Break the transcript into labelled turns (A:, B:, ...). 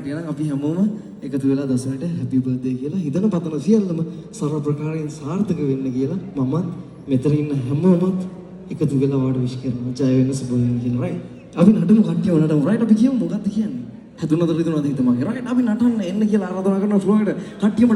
A: කට්ටිය නම් අපි හැමෝම එකතු වෙලා දසුනට හැපි බර්ත්ඩේ කියලා හිතන පතන සියල්ලම සර්ව ප්‍රකාරයෙන් සාර්ථක වෙන්න කියලා මමත් මෙතන ඉන්න හැමෝමත් එකතු වෙලා වාට විශ් කරනවා. ජය වෙන්න සුබ වෙන්න කියලා. රයිට්. අපි නටමු කට්ටිය නටමු. රයිට් අපි කියමු මොකක්ද කියන්නේ? හැදුනද රිදුනද හිතමගේ. රයිට් අපි නටන්න එන්න කියලා ආරාධනා කරනවා ෆ්ලෝ එකට. කට්ටියම